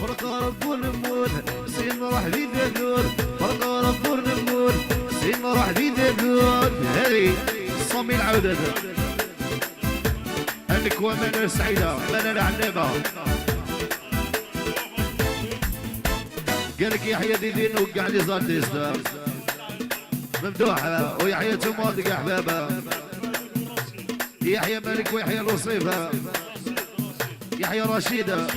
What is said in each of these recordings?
فرق رب ونموت سين راح ذي ذنور فرق رب ونموت سين راح ذي ذنور هذه الصمي العودة الكوى من السعيدة من العنبة قالك يحيى ديدين وقع لي زار تيستا ممدوحة ويحيى تماضي يا احبابها يحيى مالك ويحيى الوصيفة يحيى رشيدة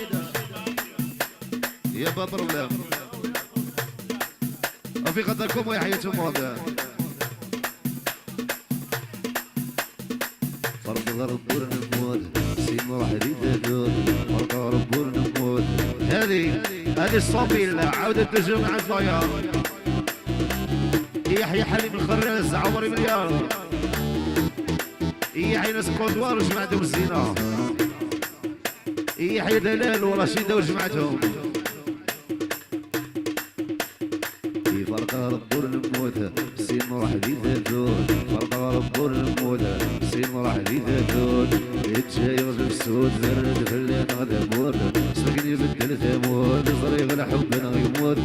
يا بطل ولا وفي قدركم ويحيى تماضي فرق ضرب نموت سين راح يدور فرق ضرب نموت هذه الصبي عودة جمعة ضياء يحيى حليم الخراز عمري مليار يحيى ناس كوندوار وجمعتهم الزينة يحيى دلال ورشيدة وجمعتهم في فرق ربور الموت سين راح ذي ذاتون فرق ربور الموت سين راح ذي ذاتون يتجاير السود زرد فلان غدا مور سكني بدل ثمود صريغ الحب يموت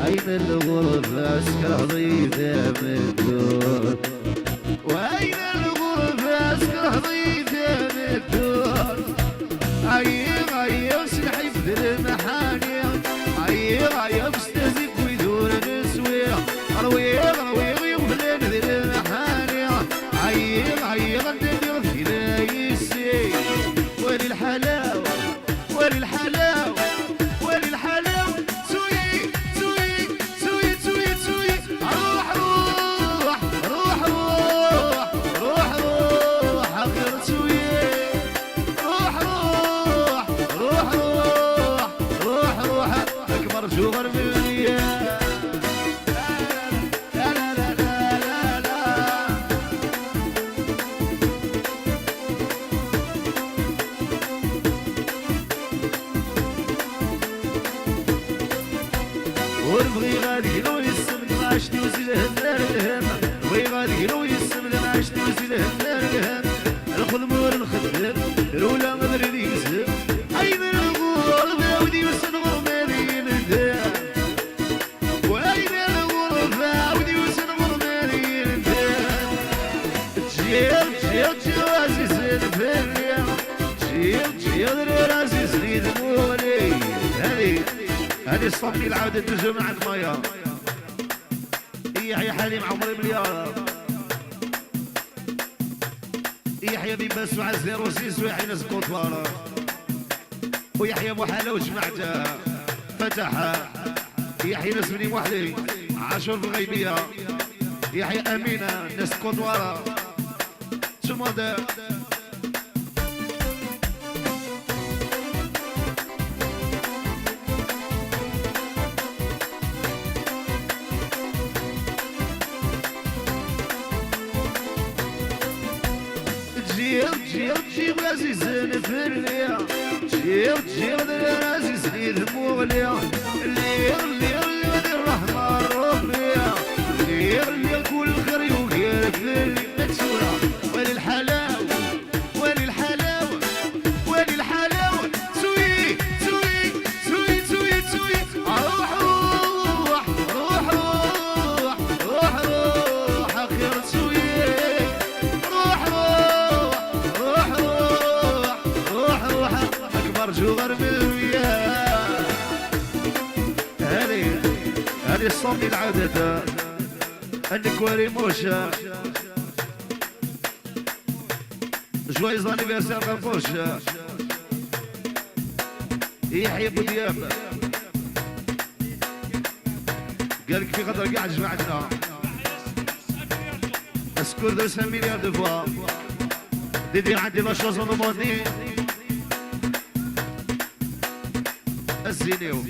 أين الغرب أسكر ضيفة من الدور وأين الغرب أسكر ضيفة من الدور أي سلحي بدل المحاني أي بستهزك ويدور نسوي روي وفلان ذي المحاني أي غندير في لايسي وللحلاوة شغل بالرياح لا لا لا لا لا ونبغي غادي لو يسمن ما عشتي وزيد الهم بغي غادي لو يسمن ما عشتي وزيد الهم الخدمور نخدم الاولى ما دري يسلم اين الغرب يا ودي وسنغر مالين الدار واين الغرب يا ودي وسنغر مالين الدار تجيب عزيز الفريا تجيب راسي سنيد مولي هذه الصمي العودة تجمع المايا يحيى حليم عمري مليار يحيى بن باس وعزير وسيس ويحيى ناس كوطوارة ويحيى محالة وجمعته فتحها يحيى ناس بني وحدي عاشور الغيبية يحيى أمينة ناس كوطوارة ثم هذا تجيب عزيز الفريا تجيب عزيز المغلية اللي الرحمة الربيع اللي كل خير يوقف اللي مكسورة وللحلاوة سوي روح أخير سوي جوغر بالوياه هذه الصمي العادة النكواري موشا جوايز انيفرسير غنفوشا يحيى بودياب قالك في قدر قاعد جمعتنا اسكور 200 مليار دو فوا ديدي عندي لا شوز اون موندي الزينيو